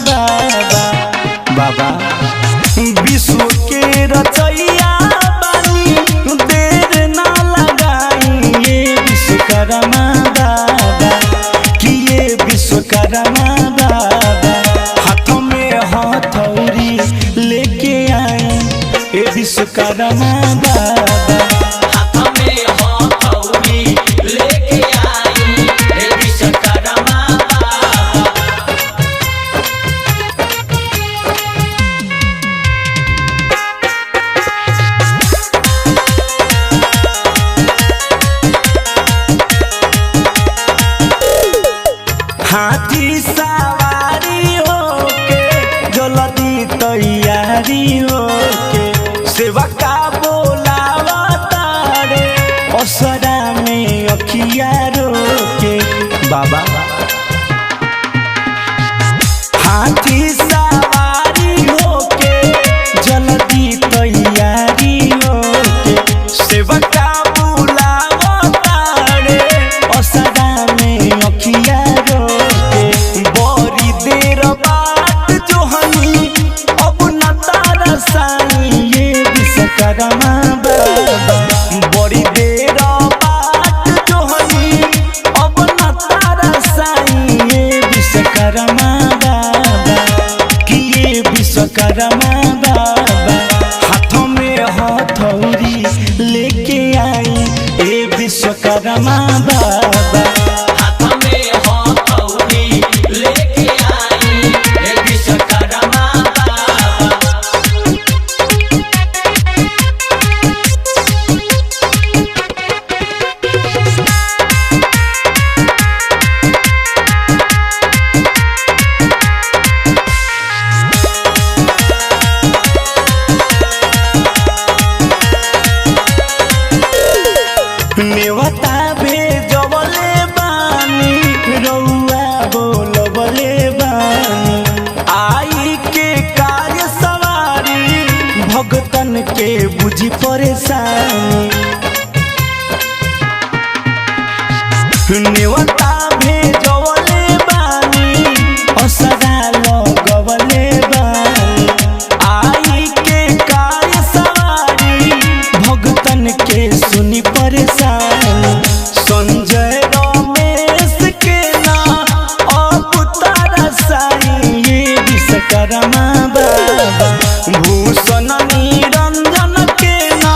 बाबा बाबा विश्व के रचैया बानी देर ना लगाई ये विश्वकर्मा बाबा कि ये विश्वकर्मा बाबा हाथों में हथौड़ी लेके आए ये विश्वकर्मा बाबा हाथी सवारी होके जल्दी तैयारी होके सेवा का बोलावा तारे असरा में अखिया रोके बाबा हाथी सवारी होके जल्दी तैयारी होके सेवा का बोलावा तारे असरा में अखिया विश्वकर्मा बाबा बड़ी देर बात जो हनी अब न तारा साई ये विश्वकर्मा बाबा कि ये विश्वकर्मा बाबा हाथों में हथौड़ी लेके आई ये विश्वकर्मा बाबा नेवता भेजवले बानी रउआ बोलवले बानी आई के कार्य सवारी भगतन के बुझी परेशानी नेवता भेजवले बानी असरा लगवले बानी आई के कार्य सवारी भगतन के सुनी परेशानी संजय रमेश के ना अब तारा साई ये विश्वकर्मा बाबा भूषण निरंजन के ना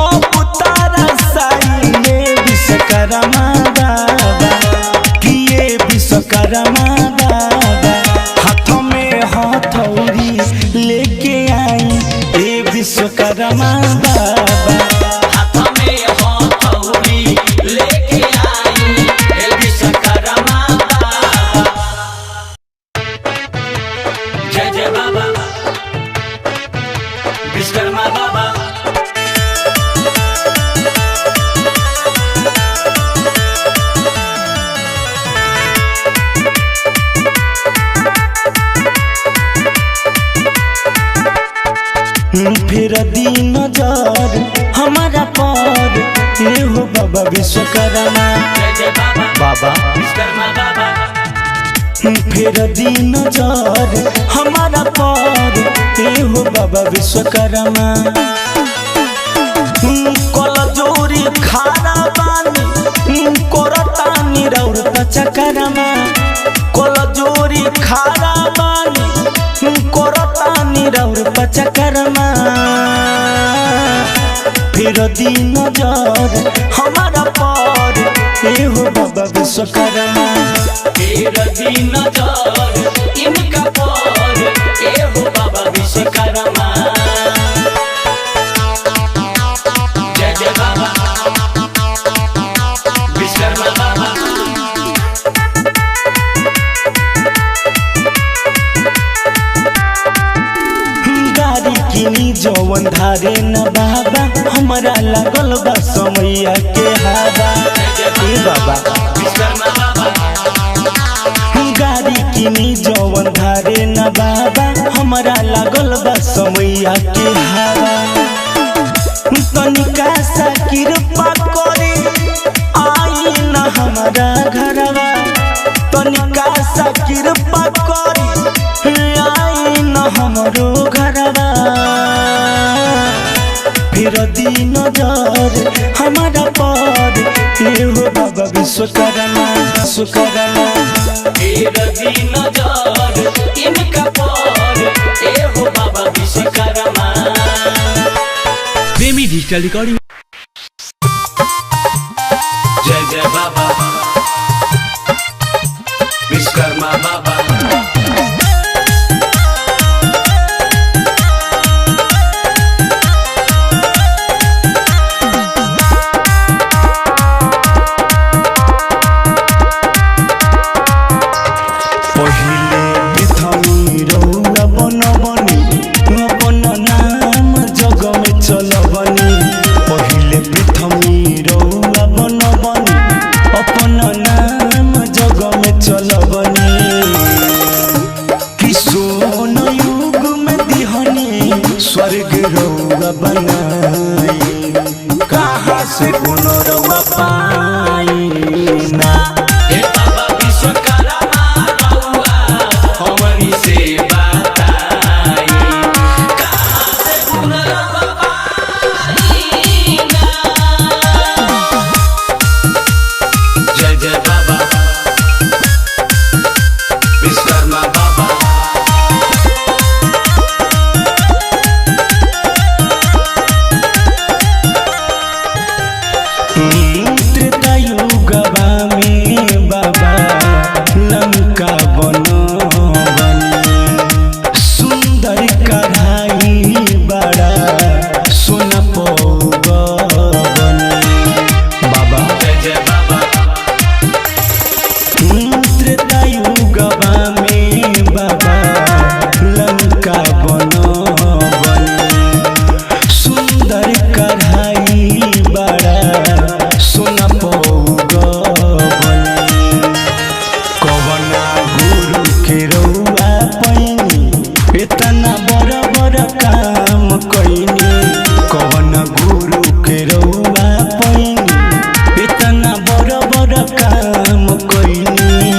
अब तारा साई ये विश्वकर्मा बाबा कि ये विश्वकर्मा बाबा हाथों में हथौड़ी लेके आई ये विश्वकर्मा बाबा विश्वकर्मा बाबा फिर दिन नजर हमारा पर ये हो बाबा विश्वकर्मा बाबा विश्वकर्मा बाबा फिर दिन नजर हमारा पर ये हो बाबा विश्वकर्मा कल जोरी खारा बानी करतानी रौर पचकर्मा कल जोरी खारा बानी करतानी रौर पचकर्मा फिर दिन नजर हमारा पर ये हो बाबा विश्वकर्मा फिर दिन नजर इनका पर ये हो बाबा विश्वकर्मा जय जय बाबा विश्वकर्मा बाबा गाड़ी किनी जवन धारे न बाबा हमारा लागल बा समैया के हवा ए बाबा विश्वकर्मा बाबा गाड़ी किनी जवन धारे न बाबा हमारा लागल बा समैया के हवा तनिका सा कृपा करे आई न हमारा घरवा तनिका सा कृपा करे हमरो घरवा फिर दिन नजर हमारा पर हो बाबा विश्वकर्मा विश्वकर्मा फिर दिन नजर इनका पर हो बाबा विश्वकर्मा। प्रेमी डिजिटल रिकॉर्डिंग। जय जय बाबा विश्वकर्मा बाबा। स्वर्ग रौआ बनाई कहाँ से कोनो रौआ पाई ना। हे बाबा विश्वकर्मा रौआ हमनी से बताई कहाँ से कोनो रौआ पाई ना। जय जय बाबा विश्वकर्मा बाबा। त्रेतायुगवा में बाबा लंका बनवनी सुंदर कढ़ाई बड़ा सोना पौगवनी बाबा। जय जय बाबा त्रेतायुगवा में बाबा लंका बनवनी सुंदर कढ़ाई बड़ा सोना पौगवनी कवना गुरु के रौआ पैनी इतना बड़ा बड़ा काम कैनी कवना गुरु के रौआ पैनी इतना बड़ा बड़ा काम कैनी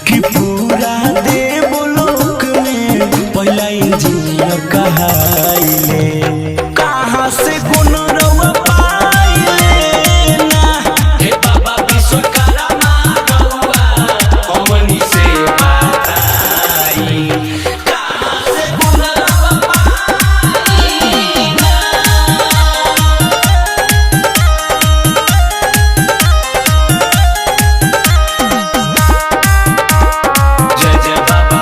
कि पूरा देवलोक में पहला इंजीनियर कहाइले कहाँ से कोनो रौआ पाइले ना। हे बाबा विश्वकर्मा रौआ हमनी से बताई कहाँ से कोनो रौआ पाई ना। जय जय बाबा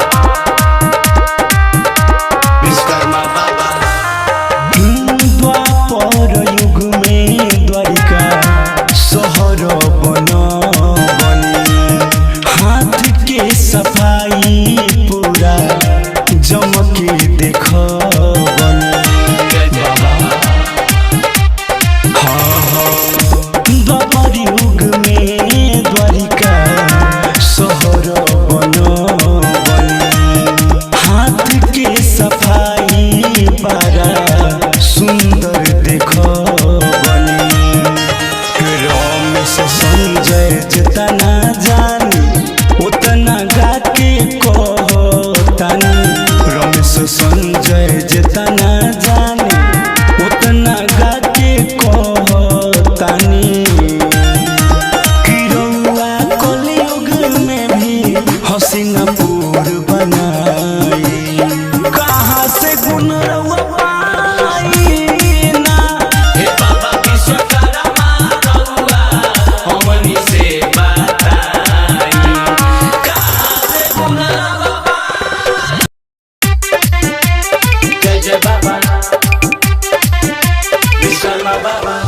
विश्वकर्मा बाबा। द्वापर युग में द्वारिका शहर बनवनी हाथ के सफाई पूरा जमके देखवनी बाबा। द्वापर युग में द्वारिका शहर बनवनी हाथ के सफाई पारा सुंदर देखवनी रमेश संजय जितना जानी उतना गा के कहतानी रमेश संजय जितना जानी उतना गा के कहतानी कि रौआ कलयुग में भी हसीनापुर बनाई कहाँ से गुण रौआ पाई ना। हे बाबा विश्वकर्मा रौआ हमनी से बताई कहाँ से कोनो रौआ पाई। जय जय बाबा विश्वकर्मा बाबा।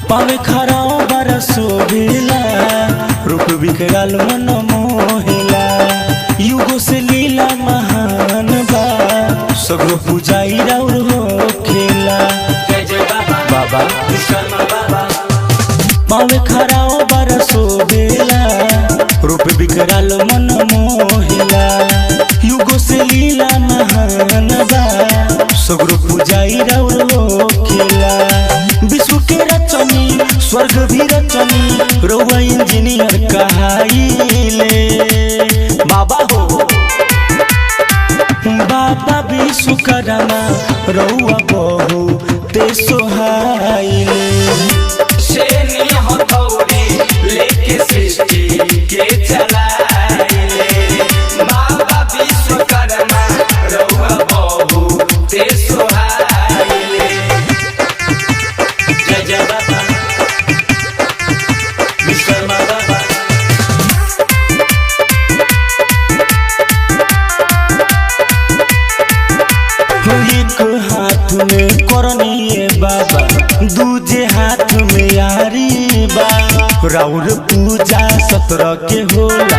पावे खराओ बरसो भेला रूप विकराल मन मोहिला युगो से लीला महान बा सगरो पूजाई राउर हो खेला। जय जय बाबा बाबा विश्वकर्मा बाबा। पावे खराओ बरसो भेला रूप विकराल मन मोहिला युगो से लीला महान बा सगरो बाबा विश्वकर्मा रउआ बहु ते सोहाइले शेनी हथौड़ी लेके सृष्टि के चलाइले बाबा विश्वकर्मा रउआ बहु ते सोहाइले। जय जय बाबा विश्वकर्मा बाबा। एक हाथ में करनिए बाबा दूजे हाथ में यारी बा राउर पूजा 17 के होला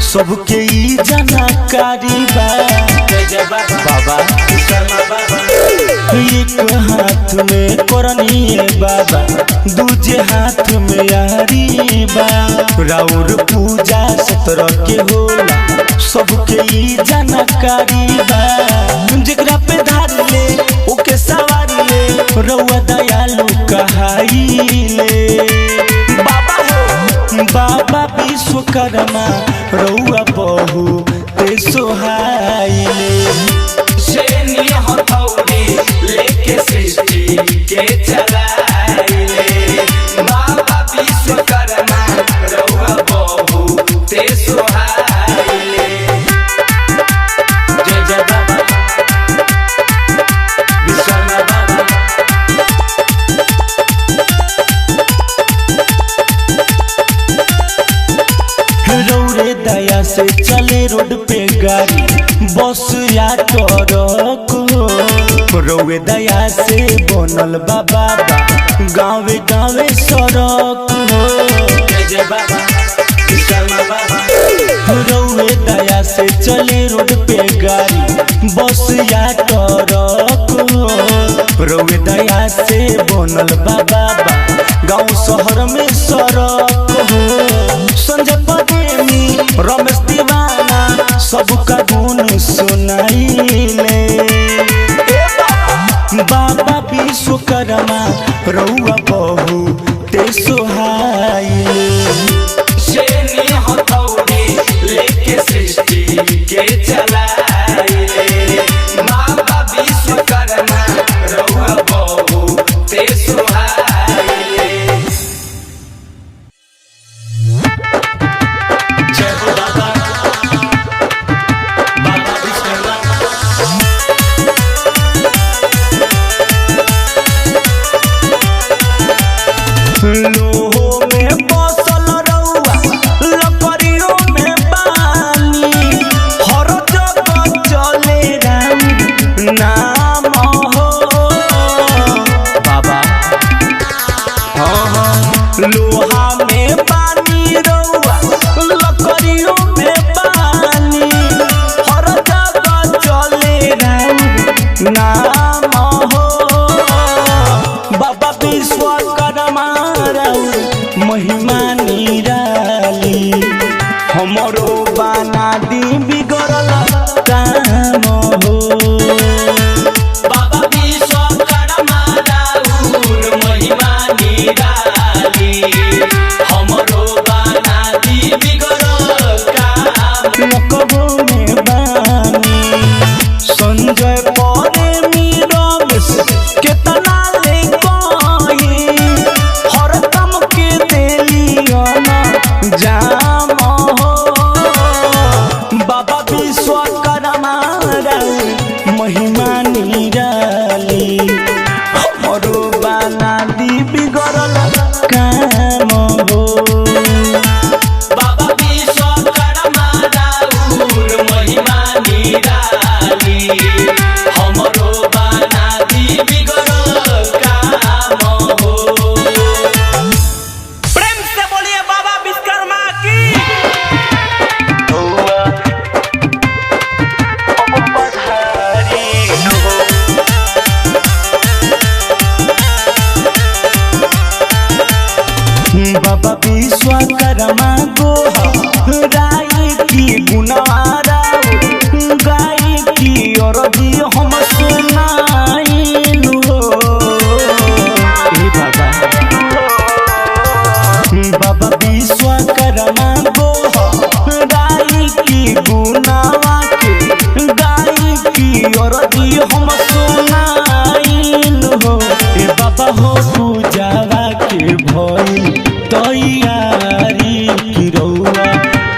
सबके ई जानकारी बा। जय जय बाबा विश्वकर्मा बाबा। एक हाथ में करनिए बाबा दूजे हाथ में यारी बा राउर पूजा 17 के होला सबके ई जानकारी बा। जेकरा पे धार ले ओके सवारी ले रउआ दयालु कहाइले बाबा हो बाबा विश्वकर्मा रउआ बहु ते सोहाइले शेनी हथौड़ी लेके सृष्टि के चलाइले बाबा विश्वकर्मा रउआ बहु ते सोहाइले। जय जय बाबा विश्वकर्मा बाबा। रौरे दया से चले रोड पे गाड़ी बस या ट्रक रौरे दया से बनल बा बाबा गाँवे गाँवे सड़क जय जय बाबा विश्वकर्मा बाबा। रौरे दया से चले रोड पे गाड़ी बस या ट्रक रौरे दया से बनल बा बाबा गाँव शहर में सड़क संजय प्रेमी रमेश दीवाना सबका गुण सुनाइले बाबा विश्वकर्मा रउआ बहु ते सोहाइले शेनी हथौड़ी लेके सृष्टि के चलाइले बाबा विश्वकर्मा रउआ बहु ते सोहाइले। जय हो बाबा बाबा विश्वकर्मा। लोहो में बसल रउआ लकड़ियों में बानी हर जगह चले राम नाम हो बाबा। लोहा में बानी रउआ लकड़ियों में बानी हर जगह चले राम नाम हो बाबा विश्वकर्मा महिमा निराली हमरो बना दी बिगड़ल काम हो बाबा विश्वकर्मा राउर महिमा निराली हमरो बना दी बिगड़ल काम। लकबो में बानी संजय प्रेमी रमेश केतना ले कही हर काम के देलियन जाम हो बाबा विश्वकर्मा महिमा निराली हमरो बना दी बिगड़ल काम हो बाबा विश्वकर्मा राउर महिमा निराली हमरो बना दी बिगड़ल काम हो। प्रेम से बोलिए बाबा विश्वकर्मा की। बाबा विश्वकर्मा गोहराई की गुनारा गाय की और हम करी हम सुनाइन हो ए बाबा हो पूजावा के भइल तैयारी की रउआ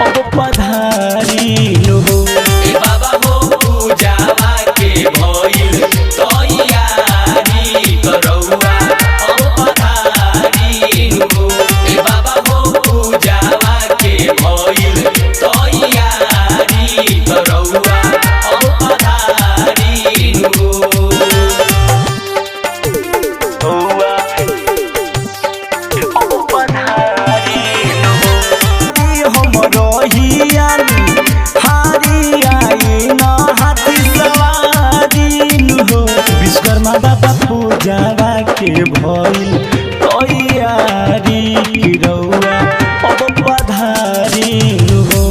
अब पधारिल हो ए बाबा हो पूजावा के भइल तैयारी करौआ अब पधारिल हो ए बाबा हो पूजावा के भइल तैयारी करौआ अब पधारिल हो विश्वकर्मा बाबा पूजावा के भइल तैयारी की रउआ अब पधारिल हो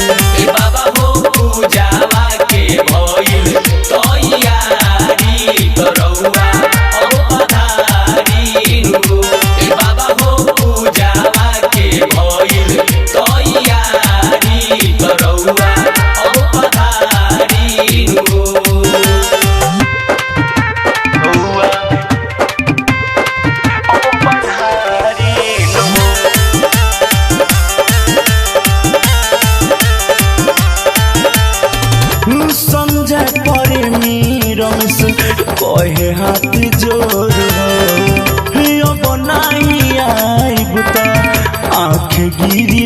ए बाबा हो पूजावा के भइल तैयारी करौआ अब पधारिल हो ए बाबा हो पूजावा के भइल तैयारी करौआ अब पधारिल हो समझे पड़े मीरम से कहे हाथ जोड़ अब नहीं आइब त आँख गिरी